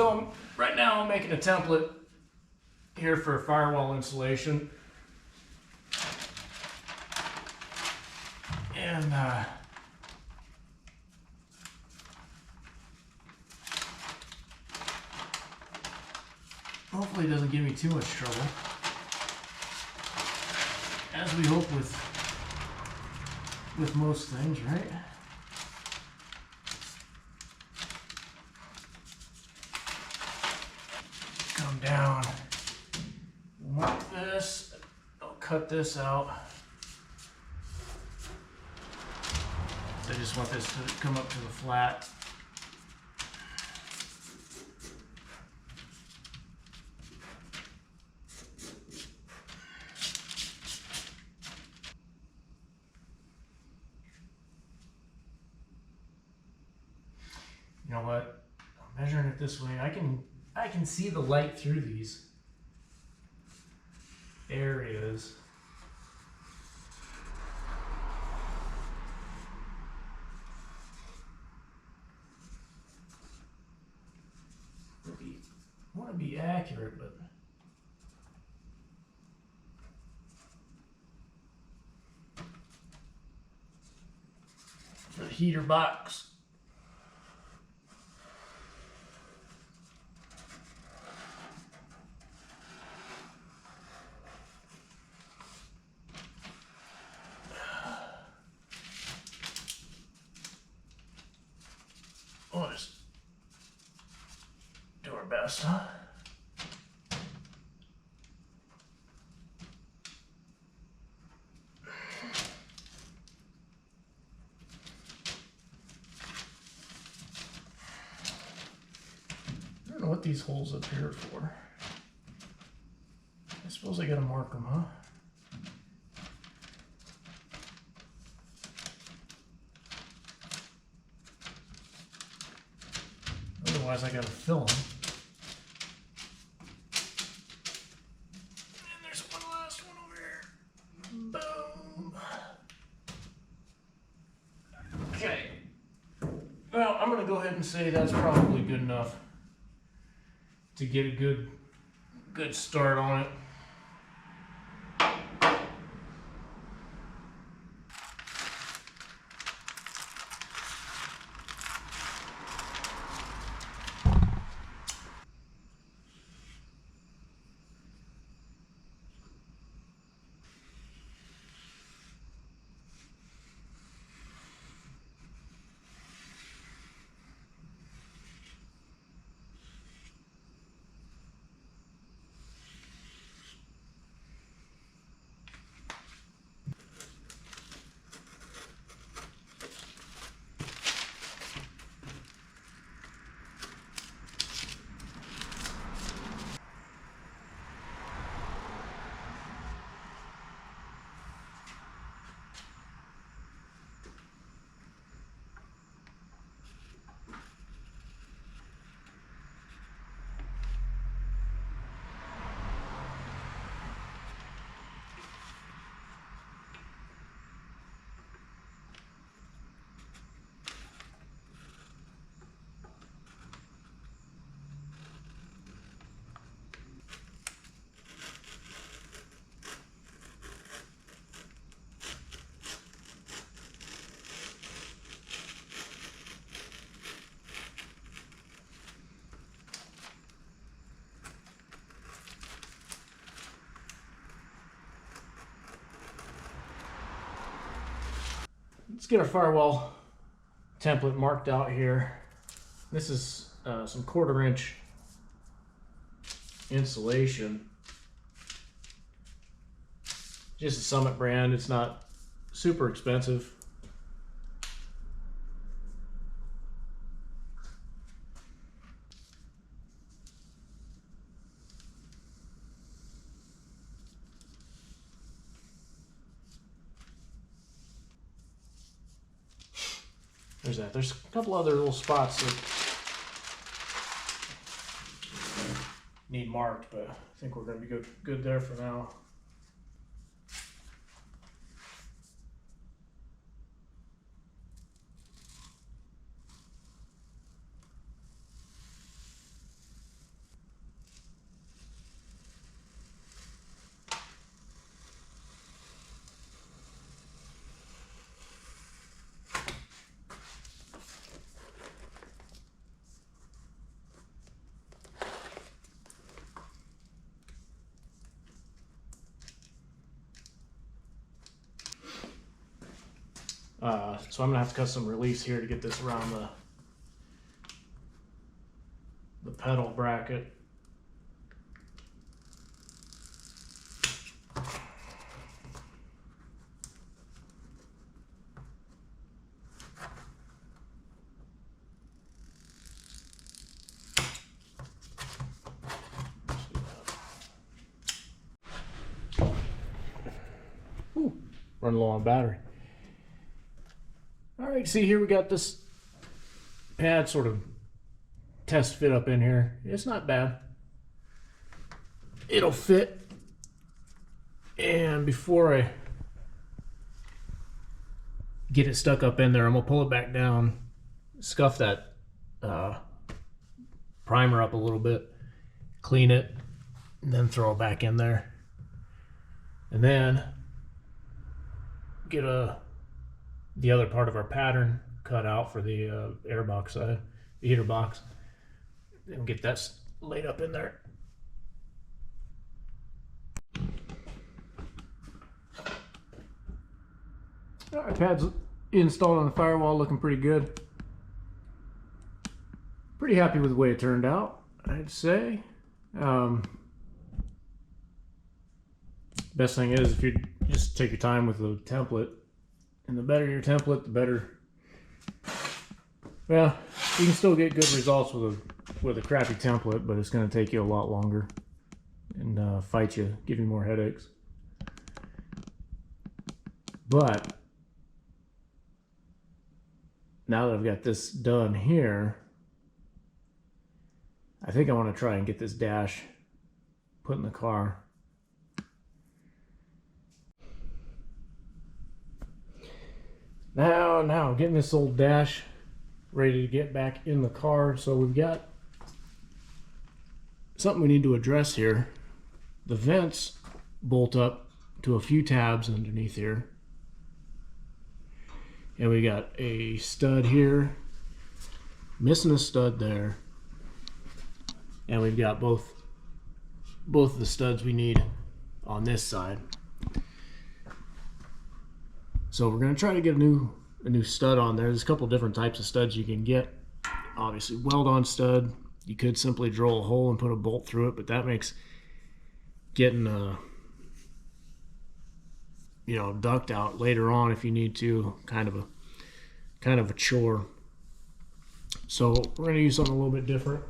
So right now I'm making a template here for firewall installation. And hopefully it doesn't give me too much trouble. As we hope with most things, right? Come down, mark this, I'll cut this out. I just want this to come up to the flat. You know what? I'm measuring it this way. I can see the light through these areas. I want to be accurate, but the heater box. We'll just do our best, huh? I don't know what these holes up here are for. I suppose I gotta mark them, huh? Otherwise I gotta fill them. And there's one last one over here. Boom. Okay. Well, I'm gonna go ahead and say that's probably good enough to get a good start on it. Let's get our firewall template marked out here. This is some 1/4 inch insulation. Just a Summit brand. It's not super expensive. There's that. There's a couple other little spots that need marked, but I think we're going to be good there for now. So I'm gonna have to cut some reliefs here to get this around the pedal bracket. Ooh, running low on battery. All right, see here we got this pad sort of test fit up in here. It's not bad. It'll fit. And before I get it stuck up in there, I'm gonna pull it back down, scuff that primer up a little bit, clean it, and then throw it back in there. And then get the other part of our pattern cut out for the air box side, the heater box, and get that laid up in there. All right, pad's installed on the firewall, looking pretty good. Pretty happy with the way it turned out, I'd say. Best thing is if you just take your time with the template, and the better your template, the better. Well, you can still get good results with a crappy template, but it's going to take you a lot longer and fight you, give you more headaches. But now that I've got this done here, I think I want to try and get this dash put in the car. Now, getting this old dash ready to get back in the car. So we've got something we need to address here. The vents bolt up to a few tabs underneath here. And we got a stud here, missing a stud there. And we've got both the studs we need on this side. So we're going to try to get a new stud on there. There's a couple different types of studs you can get. Obviously, weld-on stud. You could simply drill a hole and put a bolt through it, but that makes getting duct out later on if you need to kind of a chore. So we're going to use something a little bit different.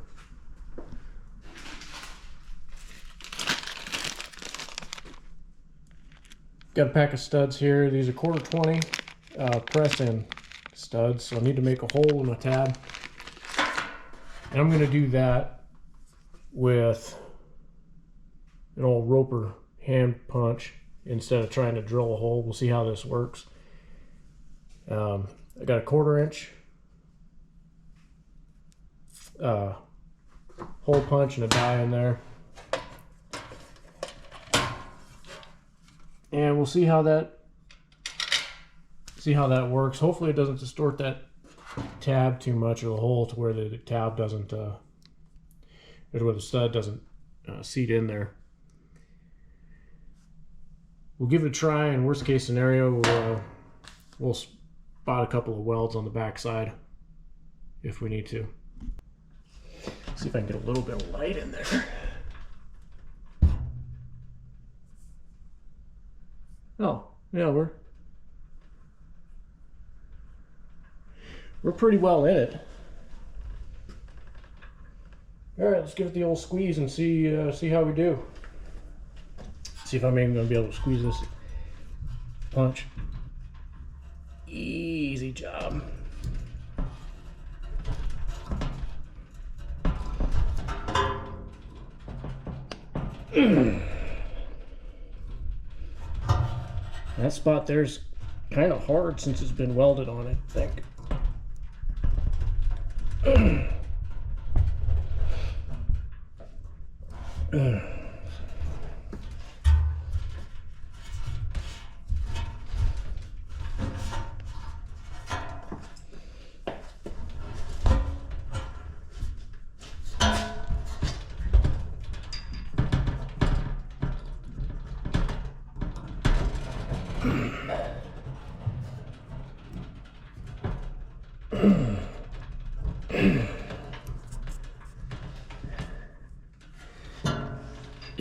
Got a pack of studs here. These are 1/4 20 press-in studs, so I need to make a hole in the tab. And I'm going to do that with an old Roper hand punch instead of trying to drill a hole. We'll see how this works. I got a 1/4 inch hole punch and a die in there. And we'll see how that works. Hopefully it doesn't distort that tab too much, or the hole, to where the tab doesn't, or where the stud doesn't seat in there. We'll give it a try, and worst case scenario, we'll spot a couple of welds on the back side if we need to. See if I can get a little bit of light in there. Oh, yeah, we're pretty well in it. All right, let's give it the old squeeze and see how we do. See if I'm even going to be able to squeeze this punch. Easy job. That spot there's kind of hard since it's been welded on, I think.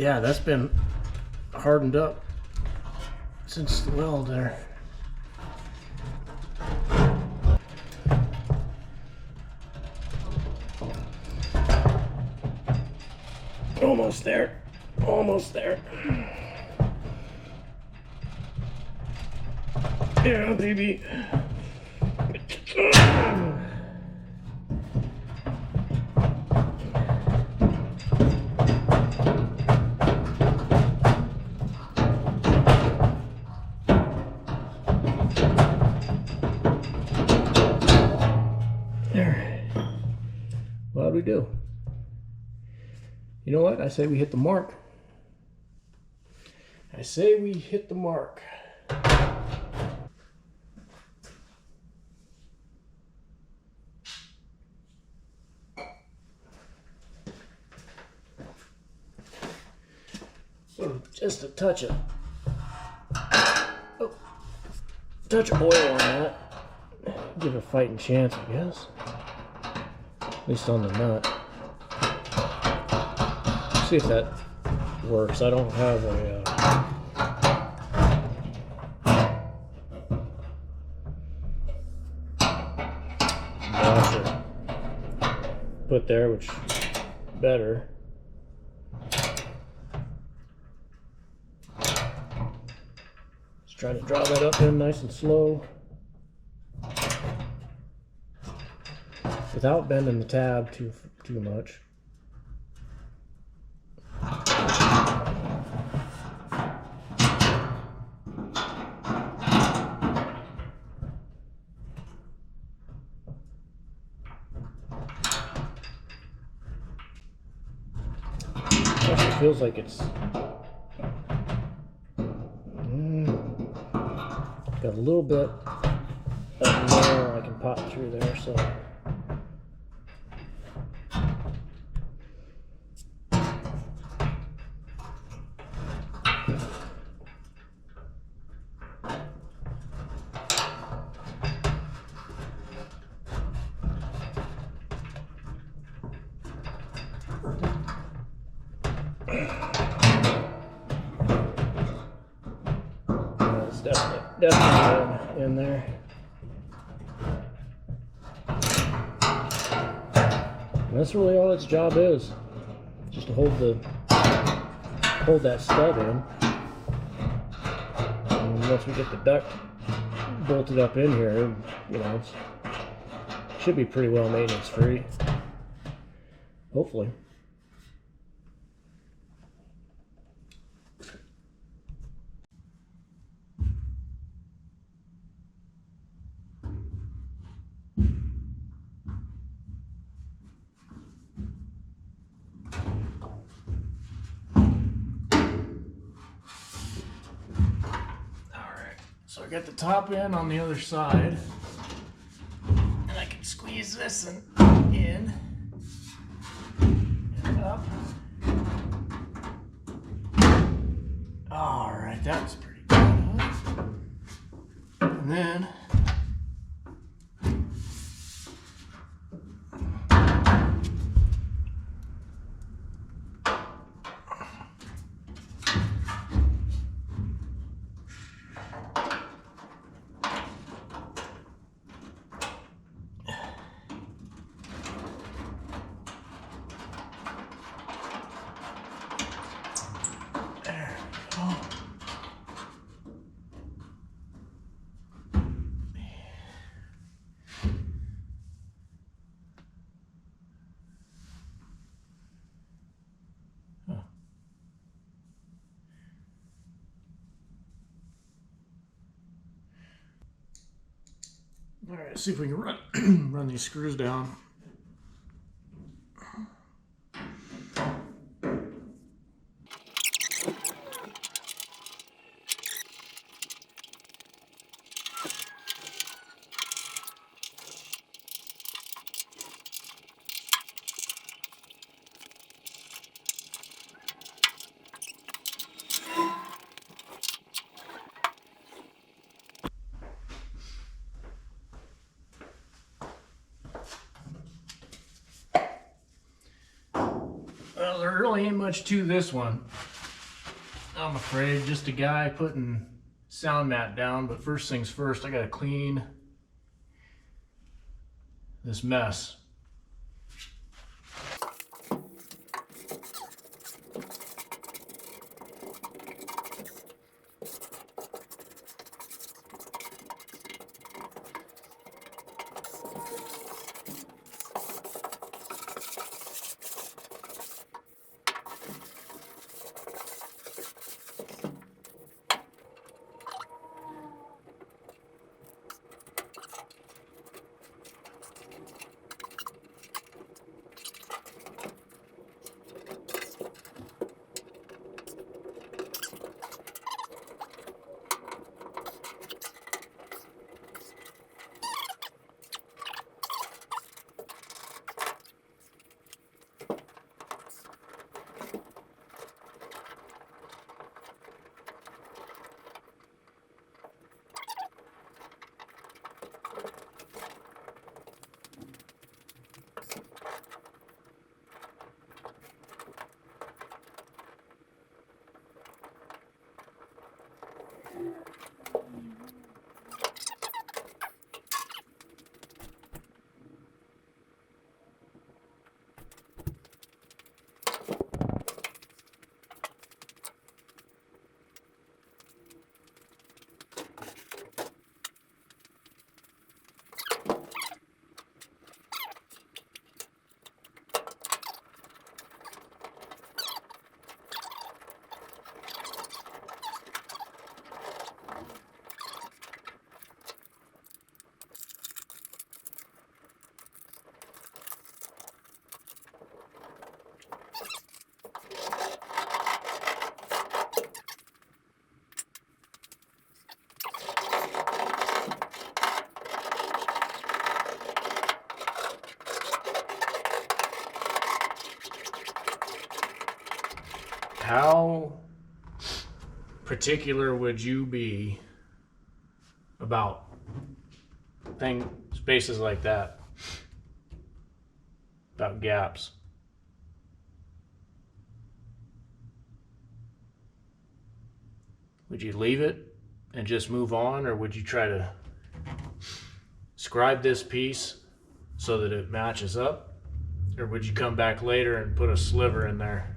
Yeah, that's been hardened up since the weld there. Almost there. Almost there. Yeah, baby. There. What'd we do? You know what? I say we hit the mark. I say we hit the mark. So just a touch of oil on that. Give it a fighting chance, I guess. At least on the nut. See if that works. I don't have a washer put there, which is better. Just try to draw that up in nice and slow without bending the tab too much. It feels like it's got a little bit of nail I can pop through there, so it's definitely in there. And that's really all its job is, just to hold that stud in. And once we get the duct bolted up in here, you know, it should be pretty well maintenance free, hopefully. So I got the top end on the other side, and I can squeeze this in and up. All right, that's pretty good. Huh? And then all right, see if we can run these screws down. Well, there really ain't much to this one. I'm afraid, just a guy putting sound mat down, but first things first, I gotta clean this mess. How particular would you be about spaces like that? About gaps? Would you leave it and just move on, or would you try to scribe this piece so that it matches up? Or would you come back later and put a sliver in there?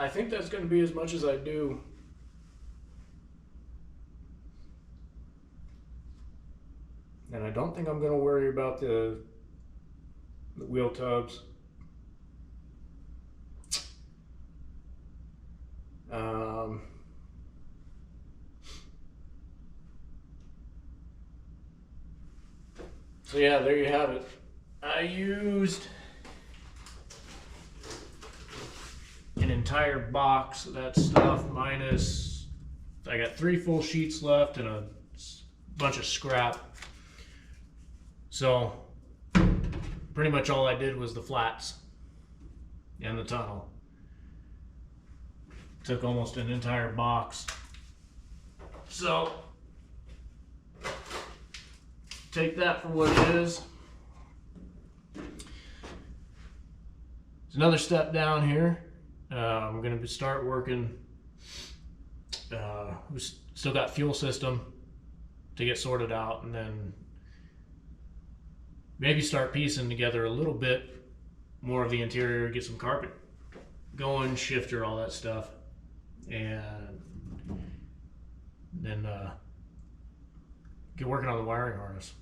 I think that's going to be as much as I do. And I don't think I'm going to worry about the wheel tubs. So yeah, there you have it. I used an entire box of that stuff minus, I got 3 full sheets left and a bunch of scrap. So pretty much all I did was the flats and the tunnel. Took almost an entire box. So take that for what it is. There's another step down here. I'm going to start working. We still got fuel system to get sorted out, and then maybe start piecing together a little bit more of the interior, get some carpet going, shifter, all that stuff, and then get working on the wiring harness.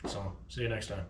So, see you next time.